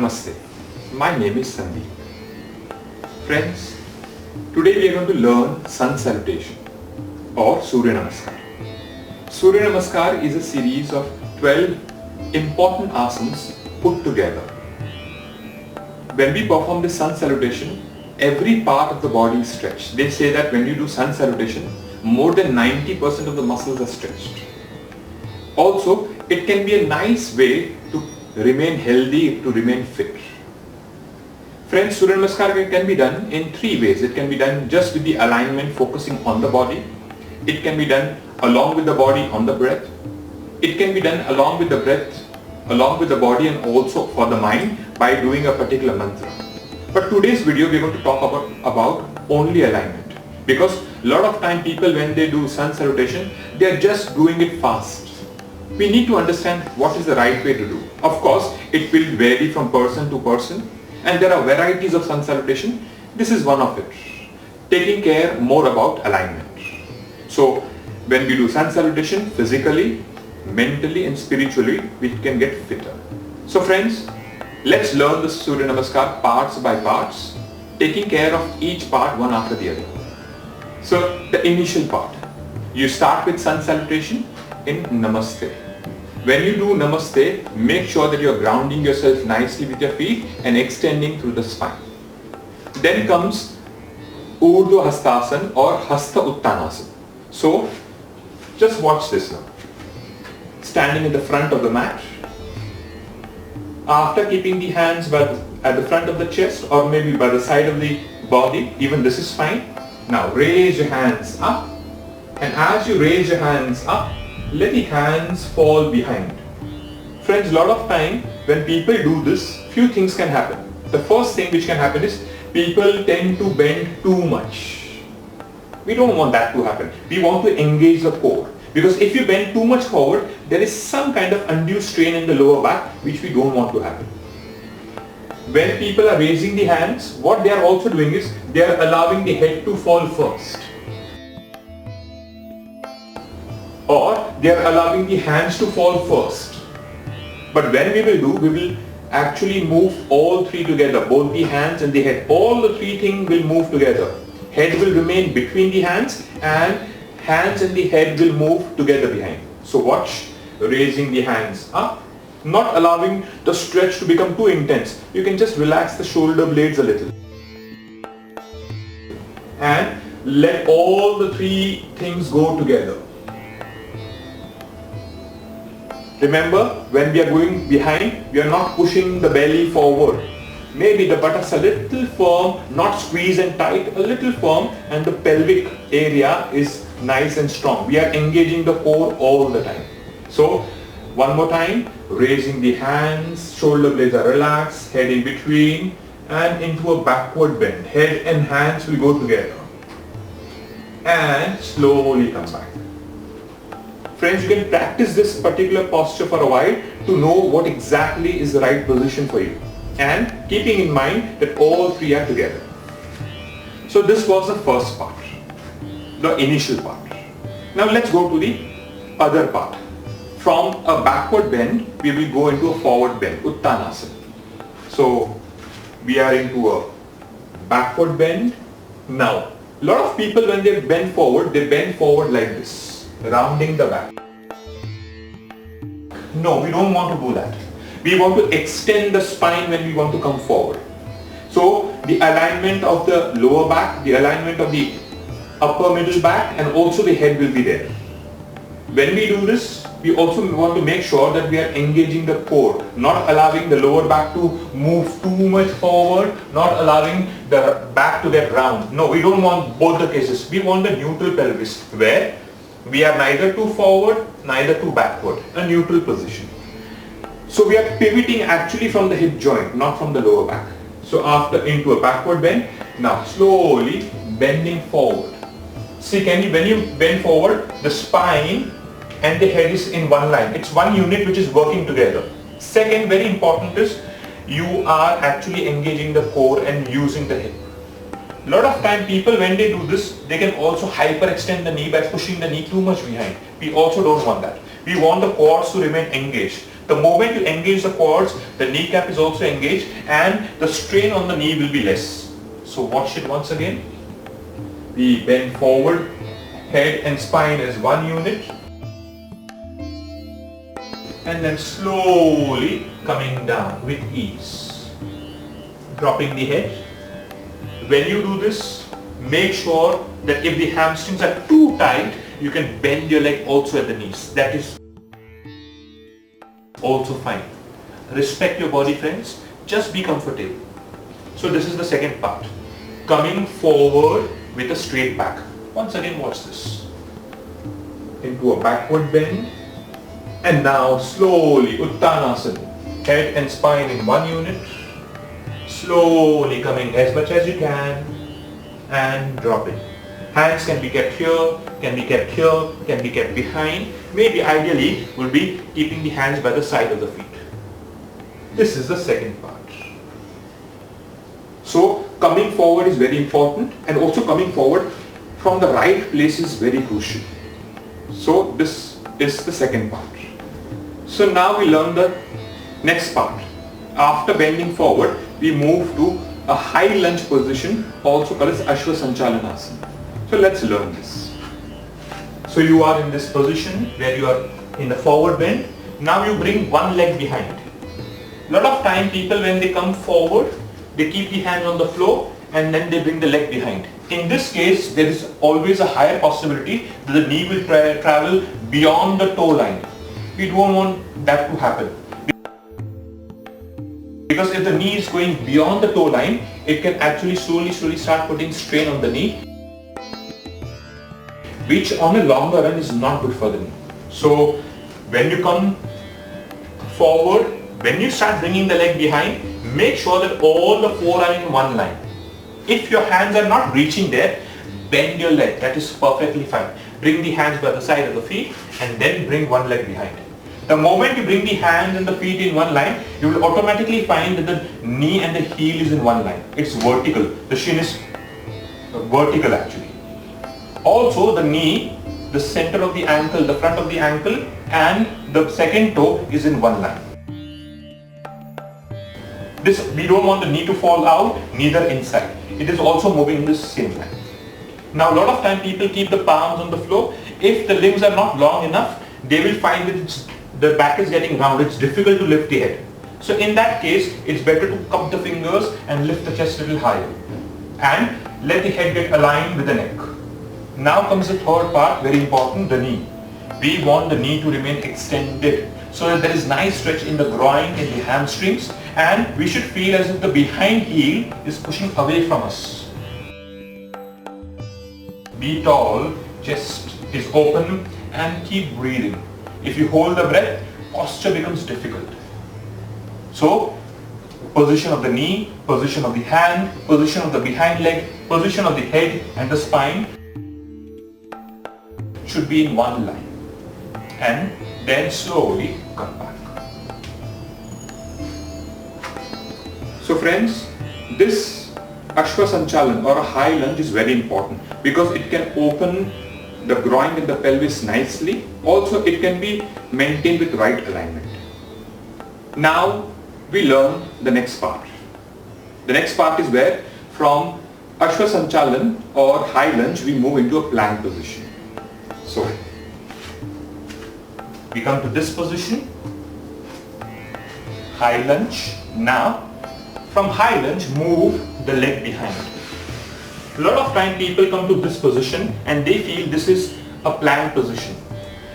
Namaste. My name is Sandeep. Friends, today we are going to learn Sun Salutation or Surya Namaskar. Surya Namaskar is a series of 12 important asanas put together. When we perform this Sun Salutation, every part of the body is stretched. They say that when you do Sun Salutation, more than 90% of the muscles are stretched. Also, it can be a nice way to remain healthy, to remain fit. Friends, Surya Namaskar can be done in three ways. It can be done just with the alignment focusing on the body. It can be done along with the body on the breath. It can be done along with the breath, along with the body, and also for the mind by doing a particular mantra. But today's video we are going to talk about only alignment, because a lot of time people, when they do Sun Salutation, they are just doing it fast. We need to understand what is the right way to do. Of course, it will vary from person to person, and there are varieties of Sun Salutation. This is one of it. Taking care more about alignment. So when we do Sun Salutation, physically, mentally and spiritually, we can get fitter. So friends, let's learn the Surya Namaskar parts by parts, taking care of each part one after the other. So the initial part, you start with Sun Salutation in Namaste. When you do Namaste, make sure that you are grounding yourself nicely with your feet and extending through the spine. Then comes Urdhva Hastasana or Hasta Uttanasana. So just watch this now. Standing in the front of the mat. After keeping the hands at the front of the chest or maybe by the side of the body, even this is fine. Now raise your hands up, and as you raise your hands up, let the hands fall behind. Friends, a lot of time when people do this, few things can happen. The first thing which can happen is people tend to bend too much. We don't want that to happen. We want to engage the core, because if you bend too much forward, there is some kind of undue strain in the lower back which we don't want to happen. When people are raising the hands, what they are also doing is they are allowing the head to fall first, or they are allowing the hands to fall first. But when we will actually move all three together, both the hands and the head. All the three things will move together. Head will remain between the hands, and hands and the head will move together behind. So watch, raising the hands up, not allowing the stretch to become too intense. You can just relax the shoulder blades a little. And let all the three things go together. Remember, when we are going behind, we are not pushing the belly forward. Maybe the buttocks a little firm, not squeeze and tight, a little firm, and the pelvic area is nice and strong. We are engaging the core all the time. So, one more time, raising the hands, shoulder blades are relaxed, head in between, and into a backward bend. Head and hands will go together. And slowly come back. Friends, you can practice this particular posture for a while to know what exactly is the right position for you, and keeping in mind that all three are together. So this was the first part, the initial part. Now let's go to the other part. From a backward bend, we will go into a forward bend, Uttanasana. So we are into a backward bend. Now, a lot of people, when they bend forward like this, rounding the back. No, we don't want to do that. We want to extend the spine when we want to come forward. So the alignment of the lower back, the alignment of the upper middle back, and also the head will be there. When we do this, we also want to make sure that we are engaging the core, not allowing the lower back to move too much forward, not allowing the back to get round. No, we don't want both the cases. We want the neutral pelvis, where we are neither too forward, neither too backward, a neutral position. So we are pivoting actually from the hip joint, not from the lower back. So after into a backward bend, now slowly bending forward. See, when you bend forward, the spine and the head is in one line. It's one unit which is working together. Second, very important is you are actually engaging the core and using the hip. A lot of time people, when they do this, they can also hyperextend the knee by pushing the knee too much behind. We also don't want that. We want the quads to remain engaged. The moment you engage the quads, the kneecap is also engaged and the strain on the knee will be less. So watch it once again. We bend forward, head and spine as one unit. And then slowly coming down with ease. Dropping the head. When you do this, make sure that if the hamstrings are too tight, you can bend your leg also at the knees. That is also fine. Respect your body, friends. Just be comfortable. So this is the second part. Coming forward with a straight back. Once again, watch this. Into a backward bend. And now slowly Uttanasana. Head and spine in one unit. Slowly coming as much as you can. And dropping. Hands can be kept here, can be kept here, can be kept behind. Maybe ideally would be keeping the hands by the side of the feet. This is the second part. So coming forward is very important, and also coming forward from the right place is very crucial. So this is the second part. So now we learn the next part. After bending forward, we move to a high lunge position, also called as Ashwa Sanchalanasana. So let's learn this. So you are in this position where you are in the forward bend. Now you bring one leg behind. A lot of time people, when they come forward, they keep the hand on the floor and then they bring the leg behind. In this case, there is always a higher possibility that the knee will travel beyond the toe line. We don't want that to happen. Because if the knee is going beyond the toe line, it can actually slowly start putting strain on the knee, which on a longer run is not good for the knee. So when you come forward, when you start bringing the leg behind, make sure that all the four are in one line. If your hands are not reaching there, bend your leg. That is perfectly fine. Bring the hands by the side of the feet and then bring one leg behind. The moment you bring the hands and the feet in one line, you will automatically find that the knee and the heel is in one line. It's vertical. The shin is vertical actually. Also the knee, the center of the ankle, the front of the ankle and the second toe is in one line. We don't want the knee to fall out, neither inside. It is also moving in the same line. Now a lot of time people keep the palms on the floor. If the limbs are not long enough, they will find that the back is getting round. It's difficult to lift the head. So in that case, it's better to cup the fingers and lift the chest a little higher. And let the head get aligned with the neck. Now comes the third part, very important, the knee. We want the knee to remain extended so that there is nice stretch in the groin, in the hamstrings, and we should feel as if the behind heel is pushing away from us. Be tall, chest is open and keep breathing. If you hold the breath, posture becomes difficult. So, position of the knee, position of the hand, position of the behind leg, position of the head and the spine should be in one line. And then slowly come back. So friends, this Ashwa Sanchalan or a high lunge is very important because it can open the groin and the pelvis nicely. Also it can be maintained with right alignment. Now we learn the next part. The next part is where from Ashwa Sanchalan or high lunge we move into a plank position. So we come to this position, high lunge. Now from high lunge move the leg behind. A lot of time people come to this position and they feel this is a plank position.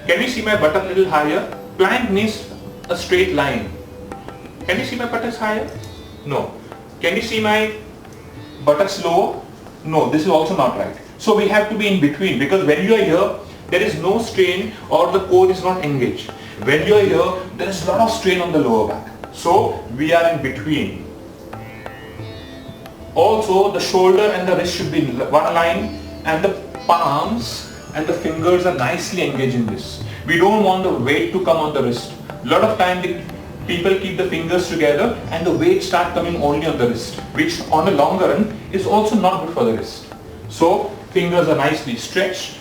Can you see my buttock a little higher? Plank means a straight line. Can you see my buttocks higher? No. Can you see my buttocks lower? No, this is also not right. So we have to be in between because when you are here, there is no strain or the core is not engaged. When you are here, there is a lot of strain on the lower back. So we are in between. Also the shoulder and the wrist should be in one line and the palms and the fingers are nicely engaged in this. We don't want the weight to come on the wrist. A lot of time people keep the fingers together and the weight start coming only on the wrist, which on a longer run is also not good for the wrist. So fingers are nicely stretched,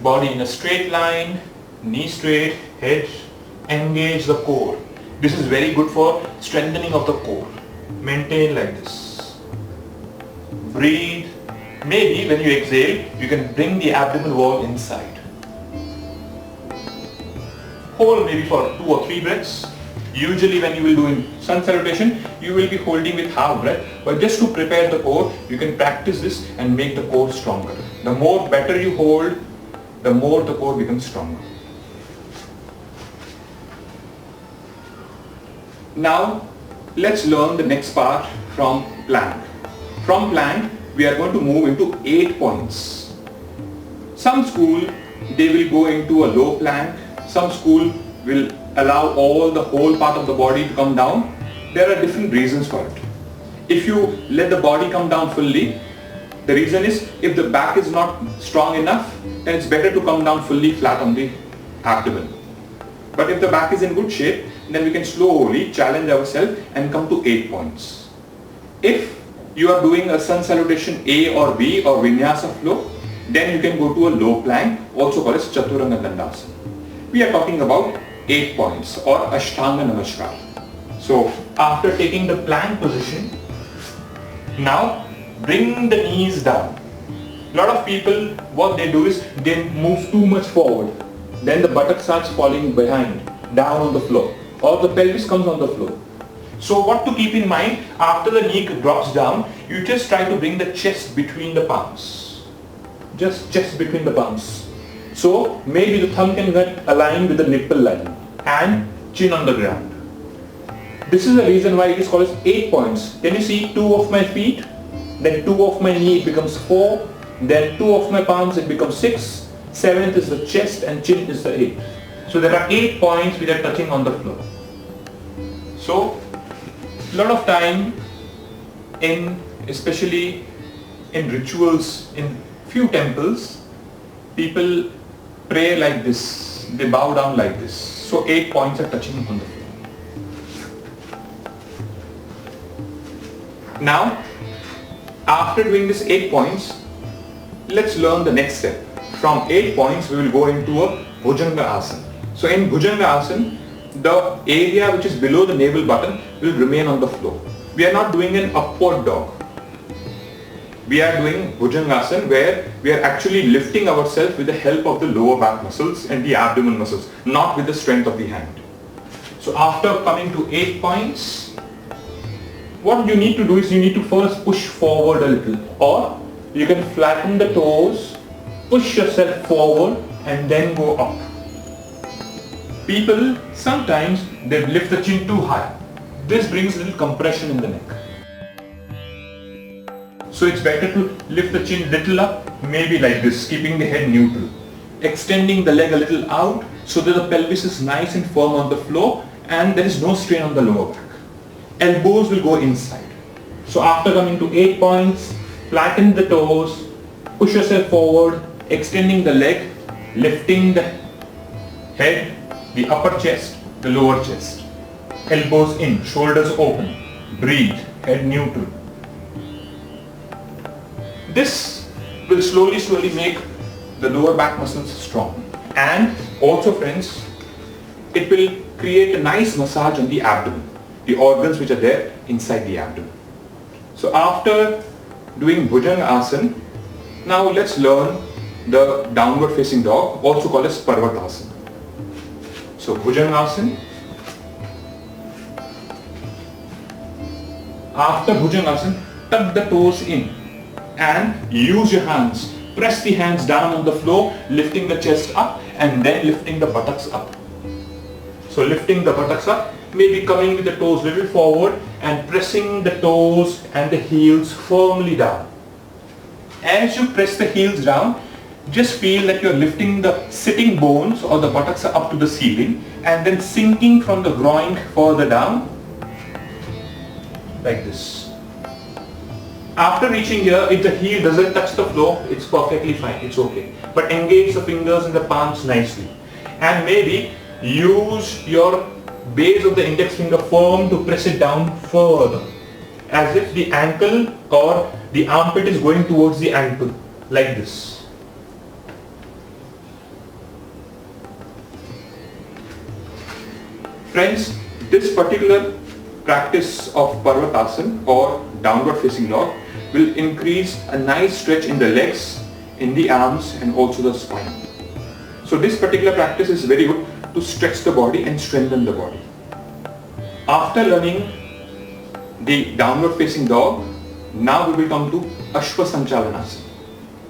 body in a straight line, knee straight, head, engage the core. This is very good for strengthening of the core. Maintain like this. Breathe. Maybe when you exhale, you can bring the abdominal wall inside. Hold maybe for 2 or 3 breaths. Usually when you will do in sun salutation, you will be holding with half breath, but just to prepare the core, you can practice this and make the core stronger. The more better you hold, the more the core becomes stronger. Now, let's learn the next part from plank. From plank, we are going to move into 8 points. Some school, they will go into a low plank. Some school will allow all the whole part of the body to come down. There are different reasons for it. If you let the body come down fully, the reason is if the back is not strong enough, then it's better to come down fully flat on the abdomen. But if the back is in good shape, then we can slowly challenge ourselves and come to 8 points. If you are doing a sun salutation A or B or Vinyasa flow, then you can go to a low plank, also called as Chaturanga Dandasana. We are talking about 8 points or Ashtanga Namaskar. So after taking the plank position, now bring the knees down. A lot of people, what they do is they move too much forward. Then the buttock starts falling behind, down on the floor, or the pelvis comes on the floor. So what to keep in mind, after the knee drops down, you just try to bring the chest between the palms. Just chest between the palms. So maybe the thumb can get aligned with the nipple line and chin on the ground. This is the reason why it is called as 8 points. Can you see 2 of my feet? Then 2 of my knee, it becomes 4. Then 2 of my palms, it becomes 6. 7th is the chest and chin is the 8th. So there are 8 points which are touching on the floor. So a lot of time especially in rituals, in few temples, people pray like this. They bow down like this. So 8 points are touching on the floor. Now, after doing this 8 points, let's learn the next step. From 8 points, we will go into a Bhujanga Asana. So in Bhujanga Asana, the area which is below the navel button will remain on the floor. We are not doing an upward dog. We are doing Bhujanga Asana where we are actually lifting ourselves with the help of the lower back muscles and the abdomen muscles, not with the strength of the hand. So after coming to 8 points, what you need to do is you need to first push forward a little, or you can flatten the toes, push yourself forward and then go up. People sometimes they lift the chin too high. This brings a little compression in the neck. So it's better to lift the chin little up, maybe like this, keeping the head neutral. Extending the leg a little out so that the pelvis is nice and firm on the floor and there is no strain on the lower back. Elbows will go inside. So after coming to 8 points, flatten the toes, push yourself forward, extending the leg, lifting the head, the upper chest, the lower chest. Elbows in, shoulders open. Breathe, head neutral. This will slowly make the lower back muscles strong. And also friends, it will create a nice massage on the abdomen, the organs which are there inside the abdomen. So after doing Bhujanga Asana, now let's learn the downward facing dog, also called as Parvatasana. So Bhujanga Asana. After Bhujanga Asana, tuck the toes in and use your hands. Press the hands down on the floor, lifting the chest up and then lifting the buttocks up. So lifting the buttocks up, maybe coming with the toes a little forward and pressing the toes and the heels firmly down. As you press the heels down, just feel that you're lifting the sitting bones or the buttocks up to the ceiling and then sinking from the groin further down like this. After reaching here, if the heel doesn't touch the floor, it's perfectly fine, it's okay. But engage the fingers and the palms nicely. And maybe use your base of the index finger firm to press it down further. As if the ankle or the armpit is going towards the ankle, like this. Friends, This particular practice of Parvatasana or downward facing dog will increase a nice stretch in the legs, in the arms and also the spine. So this particular practice is very good to stretch the body and strengthen the body. After learning the downward facing dog, now we will come to Ashwa Sanchalanasana.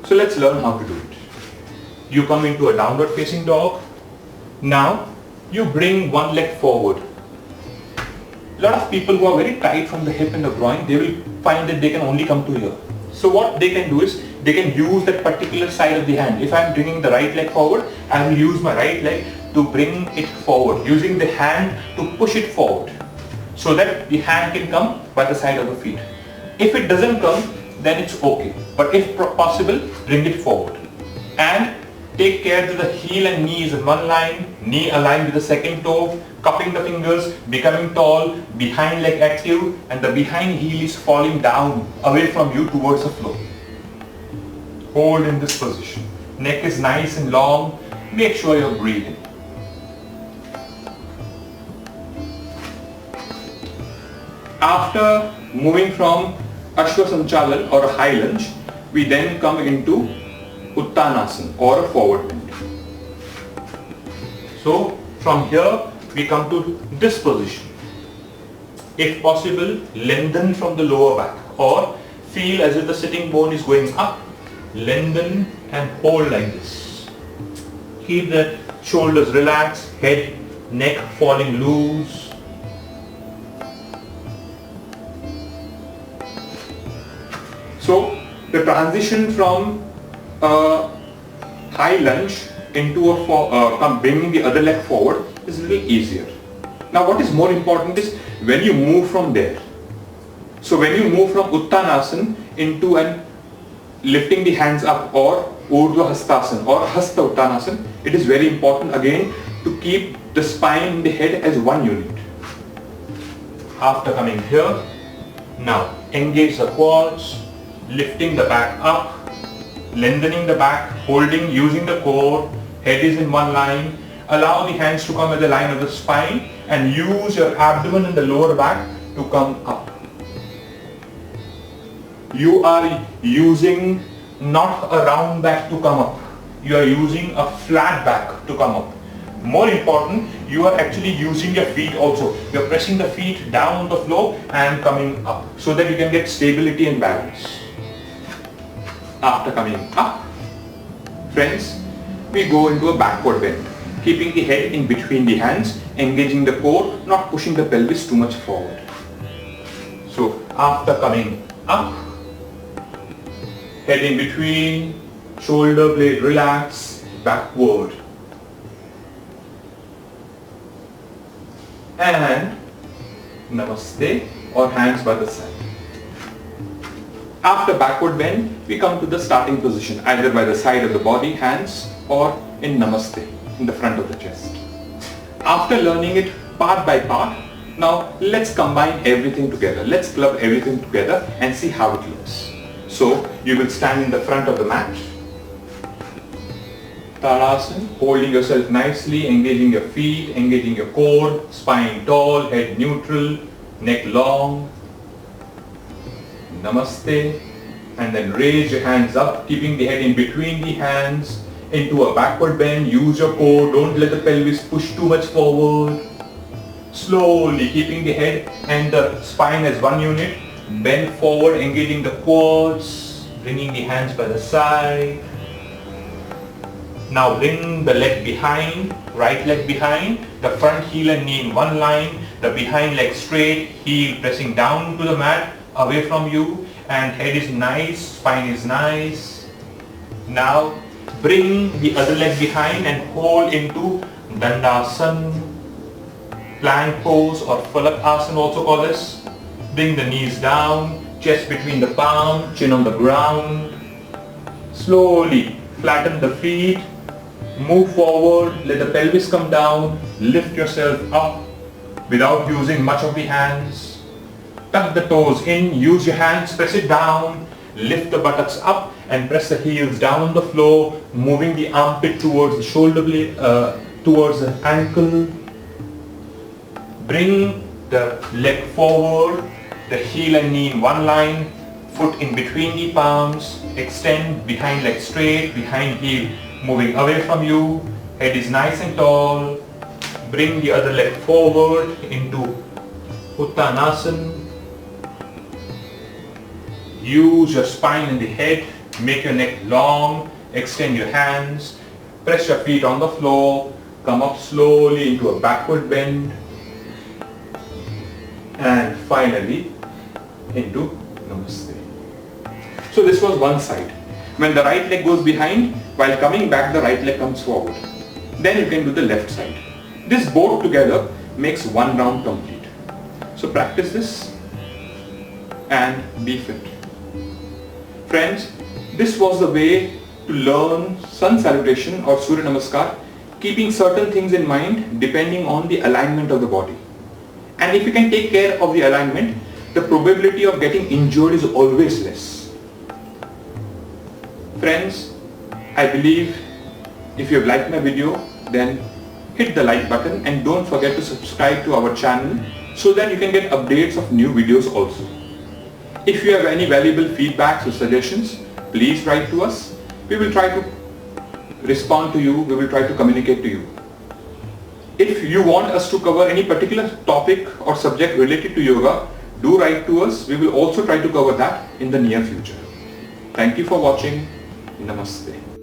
So let's learn how to do it. You come into a downward facing dog. Now you bring one leg forward. A lot of people who are very tight from the hip and the groin, they will find that they can only come to here. So what they can do is, they can use that particular side of the hand. If I am bringing the right leg forward, I will use my right leg to bring it forward, using the hand to push it forward, so that the hand can come by the side of the feet. If it doesn't come, then it's okay. But if possible, bring it forward. And take care to the heel and knee is in one line, knee aligned with the second toe, cupping the fingers, becoming tall, behind leg active, and the behind heel is falling down away from you towards the floor. Hold in this position. Neck is nice and long. Make sure you're breathing. After moving from Ashwa Sanchalan or a high lunge, we then come into Uttanasana or a forward bend. So from here we come to this position. If possible, lengthen from the lower back or feel as if the sitting bone is going up. Lengthen and hold like this. Keep the shoulders relaxed, head, neck falling loose. So the transition from a high lunge into a bringing the other leg forward is a little easier. Now what is more important is when you move from there. So when you move from Uttanasana into an lifting the hands up or Urdhva Hastasana or Hasta Uttanasana, it is very important again to keep the spine and the head as one unit. After coming here, now engage the quads, lifting the back up, lengthening the back, holding, using the core, head is in one line. Allow the hands to come at the line of the spine and use your abdomen and the lower back to come up. You are using not a round back to come up. You are using a flat back to come up. More important, you are actually using your feet also. You are pressing the feet down on the floor and coming up so that you can get stability and balance. After coming up, friends, we go into a backward bend, keeping the head in between the hands, engaging the core, not pushing the pelvis too much forward. So after coming up, head in between, shoulder blade relax, backward. And Namaste or hands by the side. After backward bend, we come to the starting position, either by the side of the body, hands, or in Namaste, in the front of the chest. After learning it part by part, now let's combine everything together. Let's club everything together and see how it looks. So you will stand in the front of the mat. Tadasana, holding yourself nicely, engaging your feet, engaging your core, spine tall, head neutral, neck long. Namaste, and then raise your hands up, keeping the head in between the hands into a backward bend. Use your core, don't let the pelvis push too much forward. Slowly keeping the head and the spine as one unit. Bend forward, engaging the quads, bringing the hands by the side. Now bring the leg behind, right leg behind, the front heel and knee in one line, the behind leg straight, heel pressing down to the mat, away from you, and head is nice, spine is nice. Now bring the other leg behind and hold into Dandasana, plank pose or Falak Asana also call this. Bring the knees down, chest between the palm, chin on the ground. Slowly flatten the feet, move forward, let the pelvis come down, lift yourself up without using much of the hands. Tuck the toes in, use your hands, press it down, lift the buttocks up and press the heels down on the floor, moving the armpit towards the shoulder blade, towards the ankle. Bring the leg forward, the heel and knee in one line, foot in between the palms, extend behind leg straight, behind heel moving away from you, head is nice and tall. Bring the other leg forward into Uttanasana. Use your spine and the head, make your neck long, extend your hands, press your feet on the floor, come up slowly into a backward bend, and finally into Namaste. So this was one side. When the right leg goes behind, while coming back the right leg comes forward. Then you can do the left side. This both together makes one round complete. So practice this and be fit. Friends, this was the way to learn Sun Salutation or Surya Namaskar, keeping certain things in mind depending on the alignment of the body. And if you can take care of the alignment, the probability of getting injured is always less. Friends, I believe if you have liked my video, then hit the like button and don't forget to subscribe to our channel so that you can get updates of new videos also. If you have any valuable feedbacks or suggestions, please write to us. We will try to respond to you. We will try to communicate to you. If you want us to cover any particular topic or subject related to yoga, do write to us. We will also try to cover that in the near future. Thank you for watching. Namaste.